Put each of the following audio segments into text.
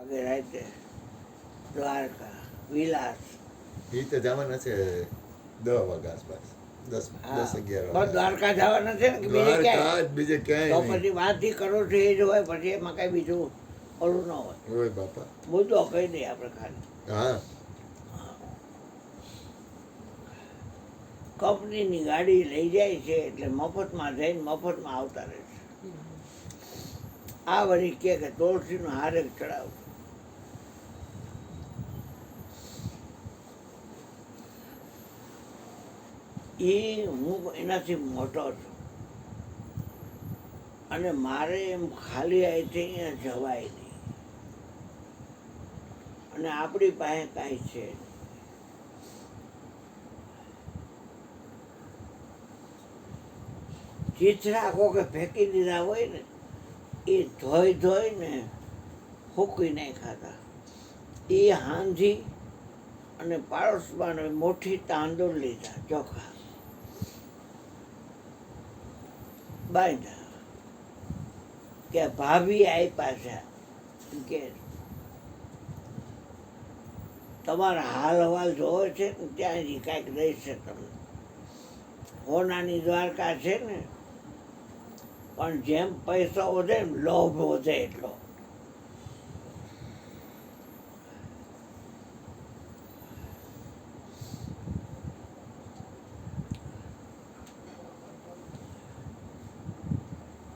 આગે રાતે દ્વારકા વિલાસ એ તો જવાના છે 10 વાગ્યા આસપાસ 10-11 બસ દ્વારકા જવાના છે ને કે બીજે ક્યાંય બીજે તો ક્યાંય પછી વાત કરો છો એ જ હોય પછી એમાં કઈ બીજું ઓલું ન હોય હોય બાપા. મુદ્દો કહી દઈએ આપણે ખાલી હા કંપનીની ગાડી લઈ જાય છે એટલે મફતમાં જઈને મફતમાં આવતા રહે છે. આ વળી કે તુલસીનો હારે ચડાવ એ હું એનાથી મોટો છું અને મારે એમ ખાલી અહીંથી અહીંયા જવાય નહીં અને આપણી પાસે કાંઈ છે નહીં. ચીથરા કોકે ફેંકી દીધા હોય ને એ ધોઈને ફૂંકી નહીં ખાતા. એ હાંધી અને પાડોશમાં મોટી તાંદૂળ લીધા ચોખા બાંધ્યા કે ભાભી આપ્યા છે કે તમારા હાલ હવાલ જોવો છે ને ત્યાં જ કાંઈક રહેશે તમને. હોનાની દ્વારકા છે ને પણ જેમ પૈસો વધે ને લોભ વધે એટલો.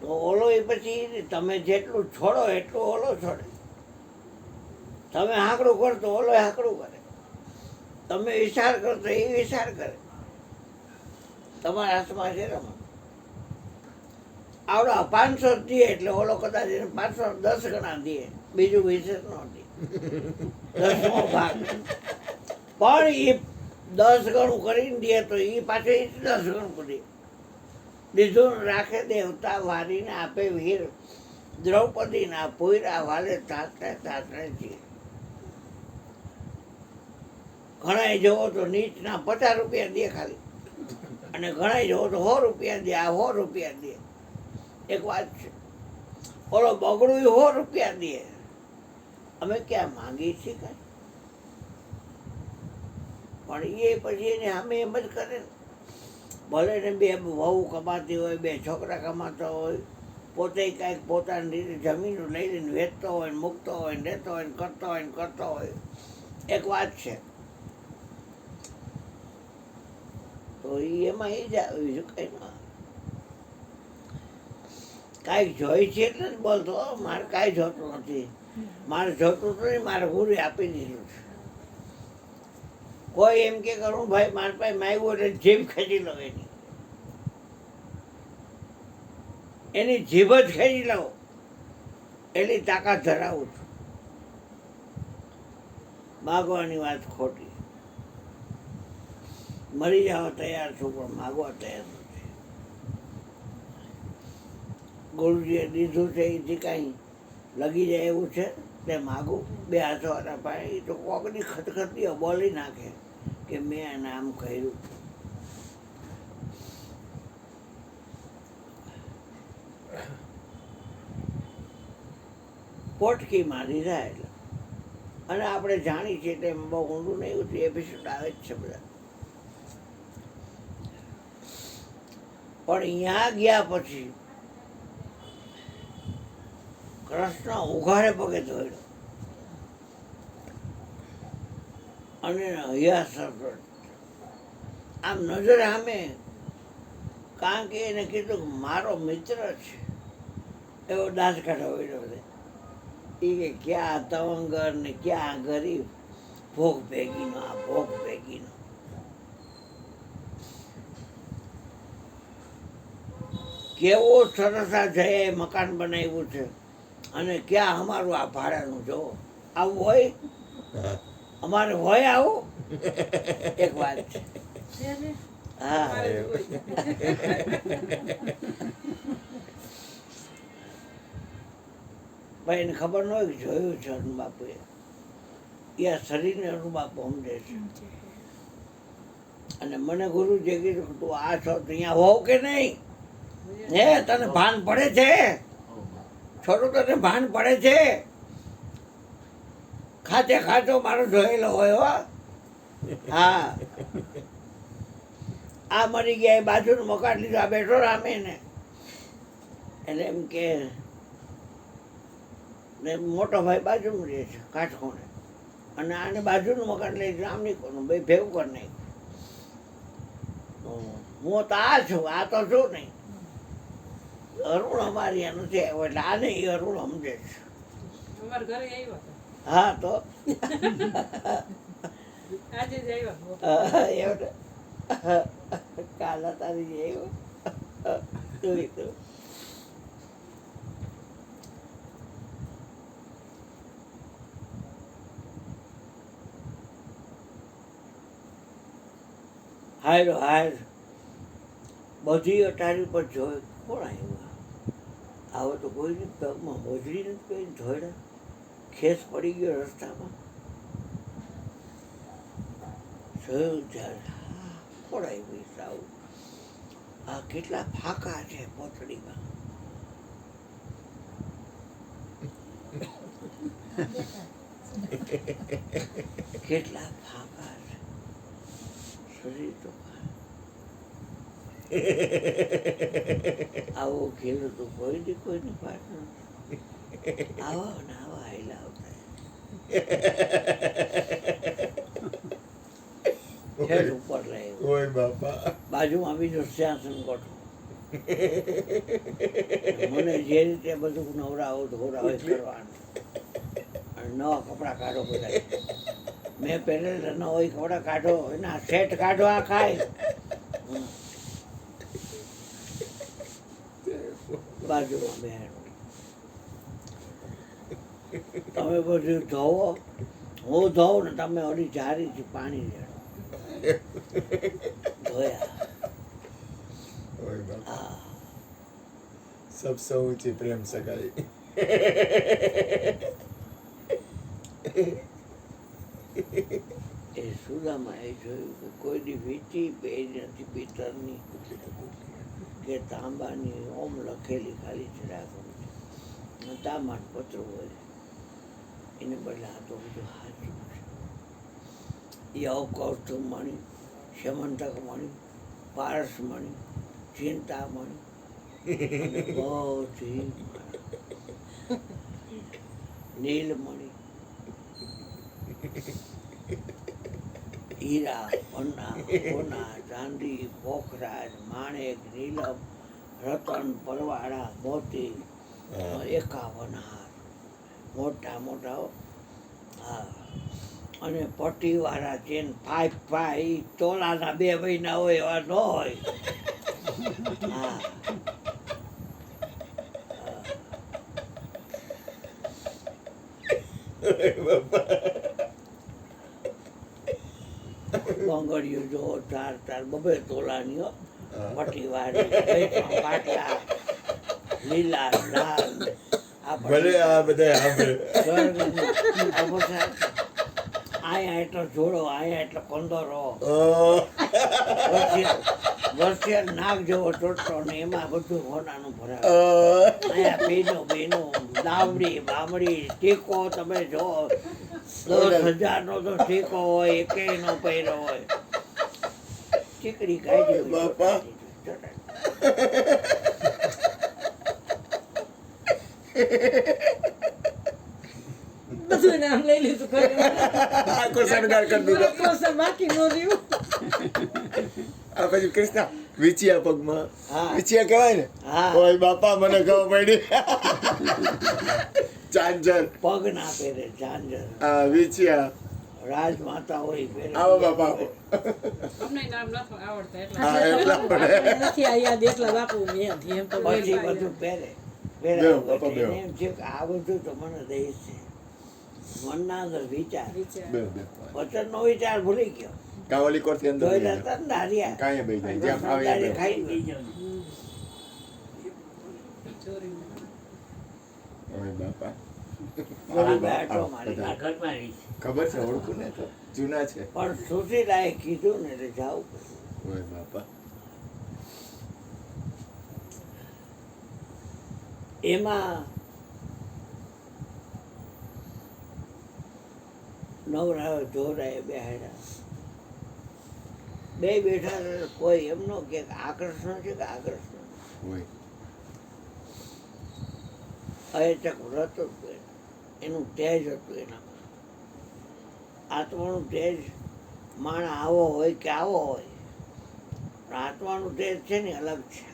તો ઓલો એ પછી તમે જેટલું છોડો એટલું ઓલો છોડે. તમે હાંકડું કરો તો ઓલો હાંકડું કરે. તમે વિચાર કરો તો એ વિચાર કરે. તમારા હાથમાં છે રમત. આવડા 500 દે એટલે ઓલો કદાચ 510 ગણા દે, બીજું વિશેષ ન દે, 10મો ભાગ. પણ એ 10 ગણું કરીને દે તો એ પાછું 10 ગણું કરી બીજું રાખે. દેવતા વારીને આપે વીર, દ્રૌપદીના પોયરા વાલે તાતણે છીએ. ઘણાય જવો તો નીચના 50 રૂપિયા દે ખાલી, અને ઘણાય જવો તો 100 રૂપિયા દે. આ 100 રૂપિયા દે. એક વાત છે, ઓલો બગડું 100 રૂપિયા દે. અમે ક્યાં માંગીએ છીએ કાંઈ? પણ એ પછી એને અમે એમ જ કરે ને. ભલે ને 2 વહુ કમાતી હોય, 2 છોકરા કમાતા હોય, પોતે કાંઈક પોતાની રીતે જમીન લઈ લઈને વેચતો હોય ને મૂકતો હોય ને રહેતો હોય ને કરતો હોય. એક વાત છે, તો એમાં એ જ આવ્યું છે. કંઈ કાંઈક જોઈ છે એટલે જ બોલતો. મારે કાંઈ જોતું નથી. મારે જોતું તો નહીં, મારે ગુરુ આપી દીધું છે. કોઈ એમ કે કરું ભાઈ મારી પાસે માગ્યું એટલે જીભ ખેંચી લો. એની જીભ જ ખેંચી લઉં એટલી તાકાત ધરાવું છું. માગવાની વાત ખોટી. મરી જવા તૈયાર છું પણ માગવા તૈયાર નથી. ગુરુજીએ દીધું છે એથી કાંઈ લગી જાય એવું છે તે માગું. 2 હાથવાળા પાસે એ તો કોકની ખતખતીઓ બોલી નાખે કે મેં એને આમ કર્યું. પોટકી મારી જાય એટલે. અને આપણે જાણી છીએ તેમ બહુ ઊંડું નહીં ઉતરી. એપિસોડ આવે જ છે બધા. પણ અહીંયા ગયા પછી કૃષ્ણ ઉઘાડે પગે ધોયો અને હૈયા આમ નજર સામે. કારણ કે એને કીધું કે મારો મિત્ર છે એવો દાંત કાઢો. એ કે ક્યાં તવંગર ને ક્યાં ગરીબ, ભોગ ભેગીનો. આ ભોગ ભેગીનો કેવો સરસ આ જયાએ મકાન બનાવ્યું છે. અને ક્યાં અમારું આ ભાડાનું જોવો. આવું હોય અમારે હોય આવું? એક વાત છે. હા ભાઈ એને ખબર ન હોય કે જોયું છે અનુબાપુએ. એ શરીરને અનુબાપુ સમજે છે. અને મને ગુરુજીએ કીધું કે તું આ છો તો અહીંયા હોવ કે નહીં? હે તને ભાન પડે છે? છોડું તને ભાન પડે છે? ખાતે ખાતો મારો જોયેલો હોય હો. હા આ મરી ગયા એ બાજુનું મકાન લીધું આ બેઠો રામે ને એટલે એમ કે ને મોટો ભાઈ બાજુમાં રહે છે કાઠખોણે અને આને બાજુનું મકાન લઈ રામની કોનું બે ભેગું કરી નાખ્યું. હું તો આ છું આ તો છું નહીં. અરુણ અમારી એનું છે એટલે આ નહીં અરુણ સમજે છે. અમારા ઘરે આવ્યા હતા. હા તો આજે જ આવ્યા. એવું કાલા તારી એવું જોઈ તો હાયરો હાયર બધી અટારી પર જોઈ કોણ આવ્યું આવો તો કોઈની પગમાં હોજરી નથી કોઈ ધોયડા ખેસ પડી ગયો રસ્તામાં જોયું ત્યારે કોણ આવ્યું સાવ આ કેટલા ફાંકા છે પોતડીમાં કેટલા ફાંકા છે શરીર તો આવો ખેલ તો કોઈની પાછળ આવા ને આવા હાઈલા આવતા ખેલ ઉપર રહે ઓય બાપા બાજુમાં બીજો શ્યાસન ગોઠવો મને જે રીતે બધું નવરાવો ધોરાવો એ કરવાનું અને નવા કપડાં કાઢો બધા મેં પહેરેલા નવા એ કપડાં કાઢો એના સેટ કાઢો આ ખાય બાજુમાં બેન તમે બધું ધોવો હું ધોઉં ને તમે ઓલી જારીથી પાણી રેડો ધોયા ઓય બાપા હા सबसे ऊंची प्रेम सगाई એ સુદામાં એ જોયું કે કોઈની વીંટી પહેરી નથી પિત્તરની કે તાંબાની ઓમ લખેલી ખાલી ચડાવી તાંબાનું પત્ર હોય એને બદલે આ તો બધું સાચું છે એ અવકૌસ્તુભ મણી શમંતક મણી પારસ મણી ચિંતામણી બધી નીલમણી હીરા પન્ના સોના ચાંદી પોખરાજ માણેક નીલમ રતન પરવાળા મોતી 51 હાર મોટા મોટા હા અને પટ્ટીવાળા ચેન 5 તોલાના 2 મહિના હોય એવા ન હોય હા બંગડીઓ જો 4 બબે તોલાની પટ્ટીવાળી પાટલા લીલા લાલ ભલે આ બધા સાંભળે આયા એટલો જોડો આયા એટલો કંદોરો વર્ષે નાગ જેવો ચોટતો ને એમાં બધું હોનાનું ભરાય આયા બેનો દાવડી બામડી ટીકો તમે જો 10,000 નો તો ટીકો હોય એકેય નો પહેર્યો હોય ચીકડી કાઢી બાપા. બધું નામ લઈ લીધું ઘરે. આખો શણગાર કરી દીધો કોસર બાકી ન રહ્યું. આ પછી કૃષ્ણ વિચિયા પગમાં હા. વિચિયા કહેવાય ને હા. ઓય બાપા મને ખબર પડી ચાંચર પગ ના પહેરે ઝાંઝર આ વિચિયા રાજમાતા હોય પહેરે આવો બાપા આવો. અમને નામ નથી આવડતા એટલે હા એટલા પડે નથી આ યાદ એકલા બાપુ મેં એમ તો પછી બધું પહેરે બેહો, બાપા, બેહો. એને એમ છે કે આ બધું તો મને દઈશ છે મનના અંદર વિચાર વિચાર. બે બે વચનનો વિચાર ભૂલી ગયો કાવલી કોરથી અંદર જોઈ લઈ જાય. રહેતા ને ધાર્યા કાંઈ બે જાય જેમ આવે એમ દારી બે. ખાઈ ગઈ. ચોરી ઓય બાપા આ બેઠો મારી બધા. ઘરમાં ખબર છે ઓળખું ને તો જૂના છે પણ સુશીલાએ કીધું ને એટલે જાવું પડ્યું. ઓય બાપા એમાં નવરાયો જોરાય બેહાડ્યા. બે બેઠા તો કોઈ એમ નો કે આકર્ષણ છે કે આકર્ષણ. હોય અયચક વ્રત હતું એનું તેજ હતું એનામાં. આત્માનું તેજ માણ આવો હોય કે આવો હોય, પણ આત્માનું તેજ છે ને અલગ છે.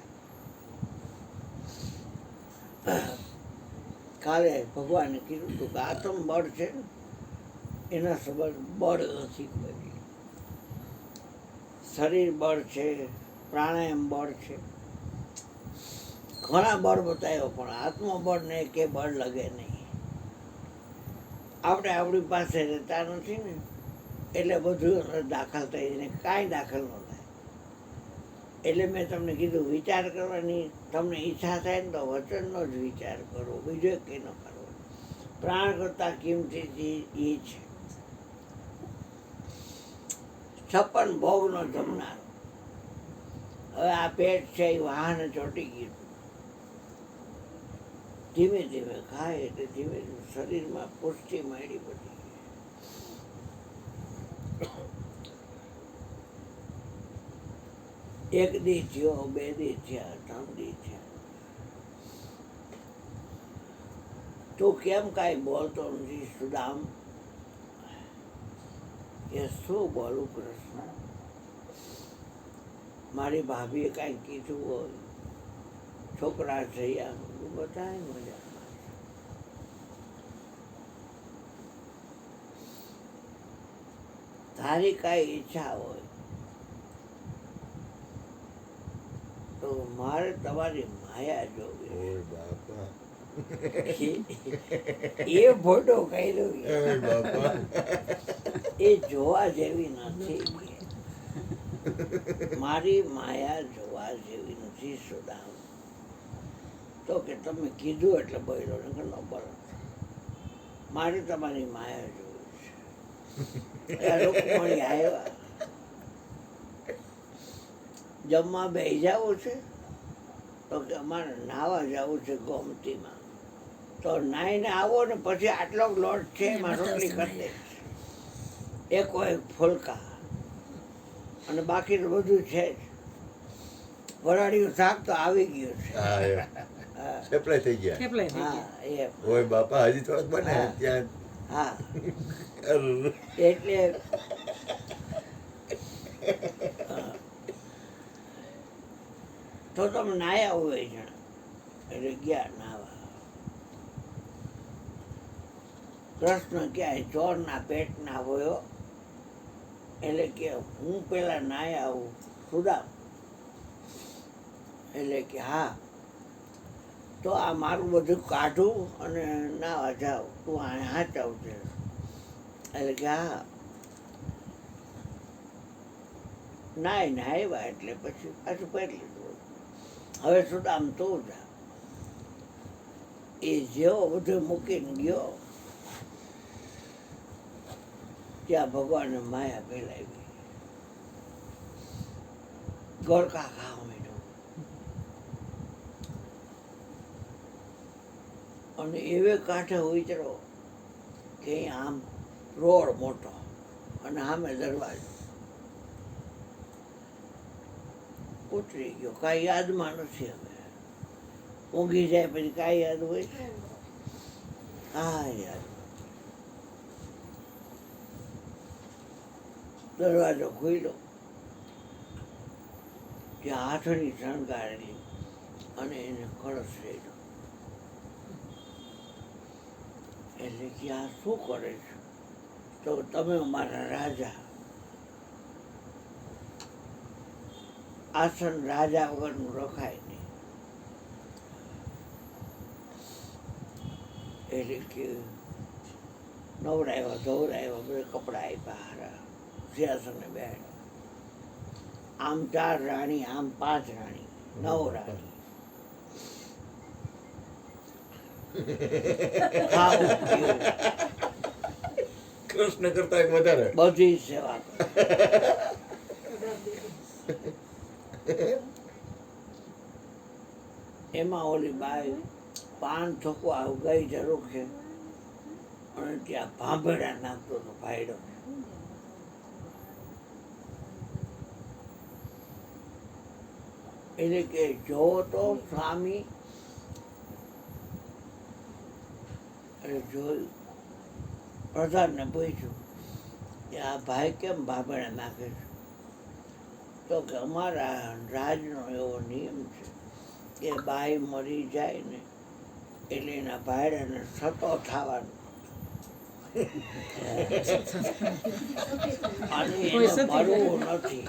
કાલે ભગવાને કીધું હતું કે આત્મ બળ છે ને એના સંબંધ બળ નથી કોઈ. શરીર બળ છે, પ્રાણાયામ બળ છે, ઘણા બળ બતાવ્યો, પણ આત્મબળ ને કે બળ લગે નહીં. આપણે આપણી પાસે રહેતા નથી ને એટલે બધું દાખલ થઈ જાય, કાંઈ દાખલ ન થાય. એટલે મેં તમને કીધું વિચાર કરવાની તમને ઈચ્છા થાય ને તો વચનનો જ વિચાર કરો, બીજો કંઈ ન કરો. પ્રાણ કરતાં કિંમતી ચીજ એ છે. 56 ભોગનો જમનાર. હવે આ પેટ છે એ વાહને ચોંટી ગયું. ધીમે ધીમે ખાય એટલે ધીમે ધીમે શરીરમાં પુષ્ટિ માંડી બધી. એક દી થયો, 2 દી થયા, 3 દી થયા. તું કેમ કાંઈ બોલતો નથી સુદામ? એ શું બોલું કૃષ્ણ? મારી ભાભીએ કાંઈ કીધું હોય, છોકરા જયા, બધા મજામાં. તારી કાંઈ ઈચ્છા હોય તો મારે તમારી માયા જોવી. ઓય બાપા એ ફોટો કર્યો ઓય બાપા એ જોવા જેવી નથી. મારી માયા જોવા જેવી નથી સુદામ. તો કે તમે કીધું એટલે બોલ્યો ને ન બોલો. મારે તમારી માયા જોવી છે. રૂકમણી આવ્યા, જમવા બેસી જવું છે તો કે અમારે નાવા જવું છે ગોમતીમાં. તો નાહીને આવો ને પછી આટલો લોટ છે એમાં રોટલી કરી દે. એક ફુલકા અને બાકી તો બધું છે જ. વરાળીયું શાક તો આવી ગયું છે. હા સપ્લાય થઈ ગયા. કેટલાય થઈ હા ગયા? એ ઓય બાપા હજી થોડાક બને હા. ત્યાં હા અર. એટલે તો તમે નાયા હોય જણા એટલે ગયા નાવા. કૃષ્ણ ક્યાંય ચોરના પેટના હોયો એટલે કે હું પેલા નાયા આવું સુદામ. એટલે કે હા તો આ મારું બધું કાઢું અને નાવા જાઉં, તું આ હાચવજે. એટલે કે હા. નાઈને આવ્યા એટલે પછી પાછું પહેરી લીધું. હવે સુદામ તું જા. એ જેવો બધું મૂકીને ગયો ત્યાં ભગવાને માયા ફેલાવી. ગોળકા ખાવા માંડ્યો અને એવે કાંઠે ઉતરો કે આમ રોડ મોટો અને સામે દરવાજો. ઉતરી ગયો, કાંઈ યાદમાં નથી. હવે ઊંઘી જાય પછી કાંઈ યાદ હોય? હા યાદ. દરવાજો ખોલ્યો ત્યાં હાથણી શણગારેલી અને એને કળશ રેડ્યો. એટલે કે આ શું કરે છે? તો તમે અમારા રાજા. આસન રાજા વગરનું રખાય નહીં. એટલે કે નવરાવ્યા ધોવરાવ્યા બધા કપડાં આપ્યા હારા, સિંહાસને બેઠા. આમ 4 રાણી, આમ 5 રાણી, 9 રાણી. ખાવું પીવું કૃષ્ણ કરતા વધારે બધી સેવા કરે. એમાં ઓલી બાઈ પાન થોકવા ગઈ જરૂર છે અને ત્યાં ભાંભેડા નાખતો હતો ભાઈડો. એટલે કે જો તો સ્વામી જોયું, પ્રધાનને પૂછ્યું કે આ ભાઈ કેમ ભાંભેડા નાખે છે? તો કે અમારા રાજનો એવો નિયમ છે કે બાઈ મરી જાય ને એટલે એના ભાઈડાને સતો થવાનું અને એને મરવું નથી.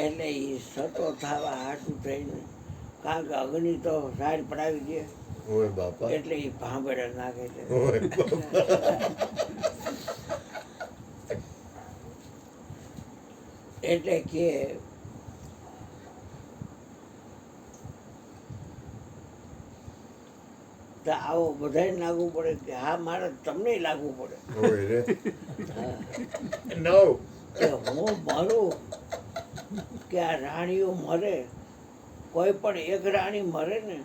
એટલે એ સતો થવા હાટું થઈને, કારણ કે અગ્નિ તો સાઈડ પડાવી દે, ઓય બાપા, એટલે એ ભાંભેડા નાખે છે. ઓય બાપા. એટલે કે તો આવો બધાય લાગુ પડે કે હા મારે તમને લાગુ પડે. ઓય રે. હા. નો. કે હું મરું કે આ રાણીઓ મરે, કોઈ પણ એક રાણી મરે ને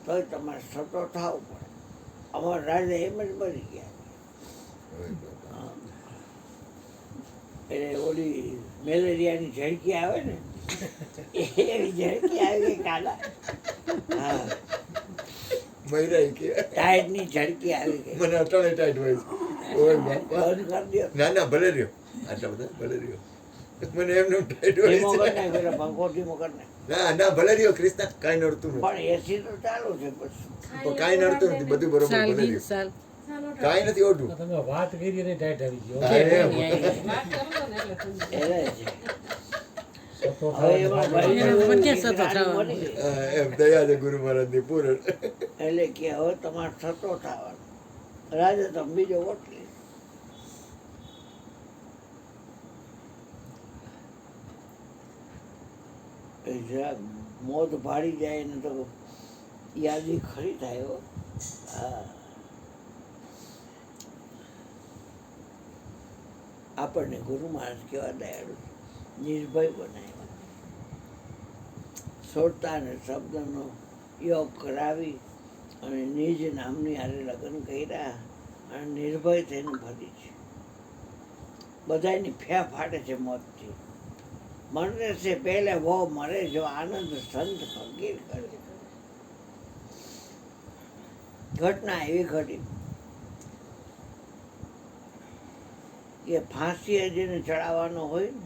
તોય તમારે સતો થવું પડે. અમારા રાજા એમ જ મરી ગયા. ઓય બાપા. હા. એટલે ઓલી મેલેરિયાની ઝડકી આવે ને એવી ઝડકી આવી ગઈ કાલા. હા, મયરાઈ કે ટાઈટની ઝડકી આવી ગઈ. મને અટાણે ટાઈટ હોય છે. ઓય બાપા. બંધ કરી દો. ના ના ભલે રહ્યો, આટલા બધા ભલે રહ્યો. મને એમને ટાઈટ હોય ધીમો કરી છે. નાખ, પેલો પંખો ધીમો કરી નાખ. ના ના ભલે રહ્યો ક્રિષ્ના, કાંઈ નડતું નથી. પણ એસી તો ચાલુ છે પછી. પણ કાંઈ નડતું નથી, બધું બરોબર સાલ ભલે વીસ રહ્યો. સાલ કાંઈ નથી ઓઢું. તમે વાત કરી અને ટાઈટ આવી ગયો હા, એમ. એટલે છે. સતો હવે એમાં ભાઈ એને પણ ક્યાં એક સતો રાણી થવાનું? મરી ગઈ. હા, એમ દયા છે ગુરુ મહારાજની પૂરણ. એટલે કે હવે તમારે થતો થવાનું. રાજા તમે બીજો ઓટલી. જરાક મોત ભાડી જાય ને તો યાદી ખરી થાય હો. હા, આપણને ગુરુ મહારાજ કેવા દયાળુ છે. નિર્ભય બનાવ્યા, છોડતા અને શબ્દનો યોગ કરાવી અને નિજ નામની હારે લગ્ન કર્યા અને નિર્ભય થઈને ભરી છે. બધાની ફે ફાટે છે મોતથી. મરને સે પહેલે વો મરે જો આનંદ સંત ફકીર કરે. ઘટના એવી ઘટી કે ફાંસીએ જેને ચડાવવાનો હોય ને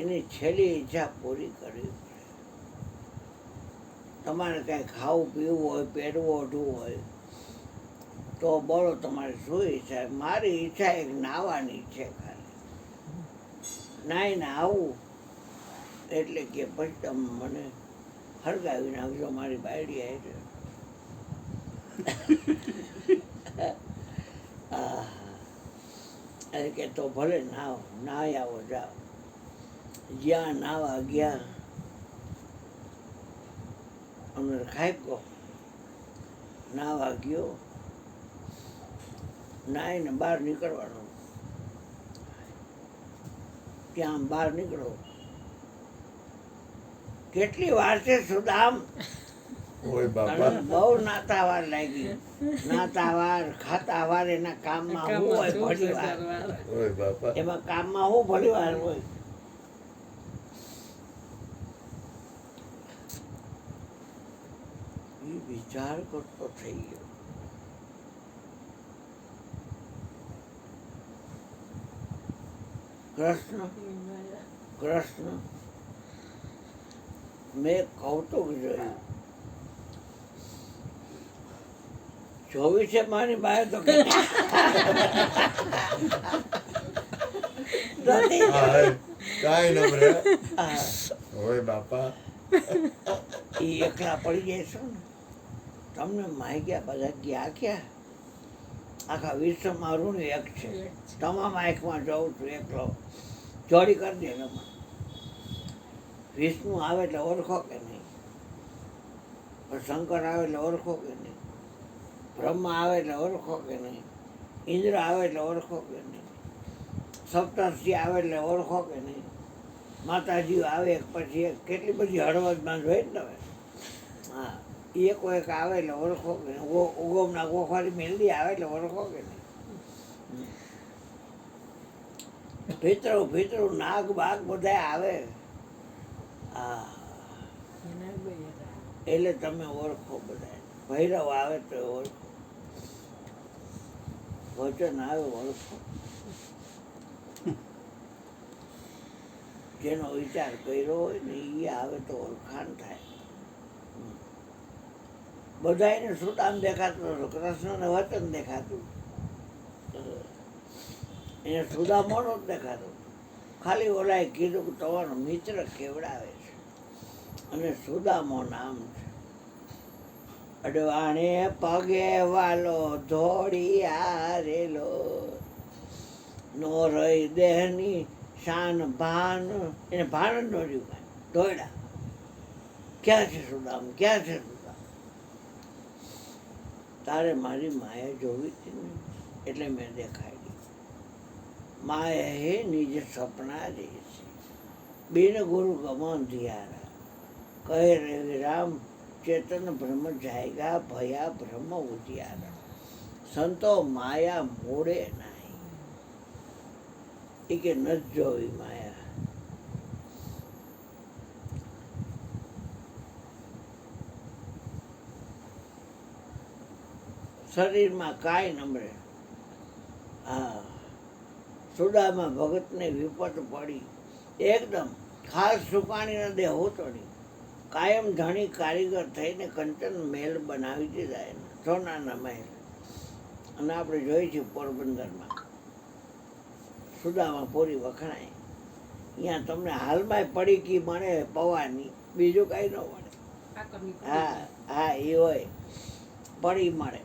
એની છેલ્લી ઈચ્છા પૂરી કરવી પડે. તમારે કાંઈ ખાવું પીવું હોય, પહેરવું ઓઢવું હોય તો બોલો તમારે શું ઈચ્છા? મારી ઈચ્છા એક નાહવાની છે ખાલી. નાહીને આવું એટલે કે પછી તમે મને હળગાવી નાખજો મારી બાયડી આવી. એટલે કે તો ભલે નાહો, નાહી આવો, જાઓ. જ્યાં નાવા ગયા અમને ખાઈ કહો. નાવા ગયો, નાહીને બહાર નીકળવાનું. ત્યાં બહાર નીકળો, કેટલી વાર છે સુદામ? ઓય બાપા. અને બહુ નાતા વાર લાગી. નાતા વાર, ખાતા વાર, એના કામમાં શું હોય ભલી વાર? ઓય બાપા. એમાં કામમાં શું ભલી વાર હોય? એ વિચાર કરતો થઈ ગયો. કૃષ્ણ મેં કૌતુક જોયું. 24 મારી બાય તો કે હા, કાંઈ ન ભરે. ઓય બાપા. એ એકલા પડી જાય છો ને. તમને માહી ગયા બધા ગયા ક્યાં? આખા વિશ્વમાં ઋણ એક છે. તમામ આંખમાં જઉં છું એકલો. જોડી કરી દે એમાં. વિષ્ણુ આવે એટલે ઓળખો કે નહીં? પણ શંકર આવે એટલે ઓળખો કે નહીં? બ્રહ્મા આવે એટલે ઓળખો કે નહીં? ઇન્દ્ર આવે એટલે ઓળખો કે નહીં? સપ્તર્ષિ આવે એટલે ઓળખો કે નહીં? માતાજી આવે એક પછી એક. કેટલી બધી હળવદમાં જોઈ ને તમે. હા, એ કોઈક આવે એટલે ઓળખો કે નહીં? ઉગમના ગોખવારી મેલડી આવે એટલે ઓળખો કે નહીં? ભીતરું નાગ બાગ બધા આવે હા એના બે હતા. એટલે તમે ઓળખો બધા ભૈરવ આવે તો ઓળખો વચન આવે ઓળખો જેનો વિચાર કર્યો હોય ને એ આવે તો ઓળખાણ થાય બધાને સુદામ દેખાતું હતું કૃષ્ણને વચન દેખાતું એને સુદામો જ દેખાતો ખાલી ઓલાએ કીધું કે તમારો મિત્ર કેવડાવે છે અને સુદામો નામ છે અડવાણે પગે વાલો ધોળી આરેલો નો રહી દેહની શાન ભાન એને ભાન જ ન રહ્યું કાંઈ ધોયડા ક્યાં છે સુદામ ક્યાં છે સુદામ તારે મારી માયા જોવી હતી ને એટલે મેં દેખાડી માયા હે નિજ સપના રે છે બિન ગુરુ ગમન ધિયારા કહે રે રામ ચેતન બ્રહ્મ જાયગા ભયા બ્રહ્મ ઉજિયારા સંતો માયા મોડે નાહી એ કે ન જોવી માયા શરીરમાં કાંઈ નમરે હા સુદામાં ભગતને વિપત પડી એકદમ ખાસ સુકાણીના દેહ હોતો નહીં કાયમ ધણી કારીગર થઈને કંચન મહેલ બનાવી દીધા એને સોનાના મહેલ અને આપણે જોઈએ છીએ પોરબંદરમાં સુદામાં પૂરી વખણાય અહીંયા તમને હાલમાં પડીકી મળે પૌવાની બીજું કાંઈ ન મળે કાકરની હા હા એ હોય પડી મળે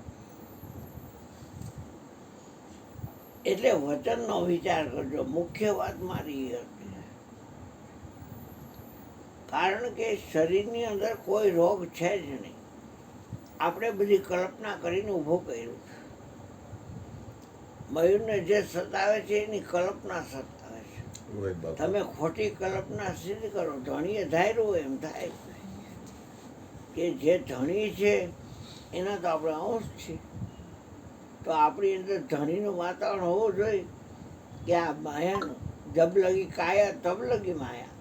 એટલે વચનનો વિચાર કરજો મુખ્ય વાત મારી એ હતી કારણ કે શરીરની અંદર કોઈ રોગ છે જ નહીં આપણે બધી કલ્પના કરીને ઊભું કર્યું છે મયુરને જે સતાવે છે એની કલ્પના સતાવે છે ઓય બાપા તમે ખોટી કલ્પના સિદ્ધ કરો ધણીએ ધાર્યું હોય એમ થાય જ નહીં. કે જે ધણી છે એના તો આપણે અંશ છીએ તો આપણી અંદર ધણીનું વાતાવરણ હોવું જોઈએ કે આ માયાનું જબ લગી કાયા તબ લગી માયા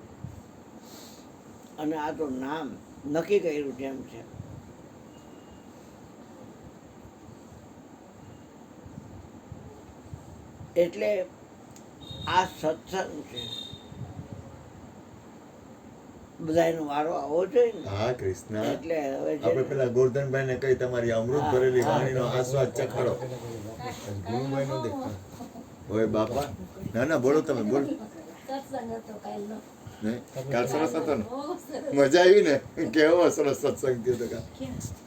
અને આ તો નામ નક્કી કર્યું જેમ છે એટલે આ સત્સંગ છે બધાનો વારો આવવો જોઈએ ને હા કૃષ્ણ એટલે હવે આપણે જે પેલા ગોરધનભાઈ ને કઈ તમારી અમૃત હા, ભરેલી હા. વાણીનો આસ્વાદ ચખાડો ગુરુભાઈ નો દેખા ઓય બાપા ના ના બોલો તમે બોલો સત્સંગ હતો કાલનો. નહીં કાલ સરસ હતો ને બહુ સરસ. મજા આવી ને કેવો સરસ સત્સંગ થયો તો કાલ ક્યાં?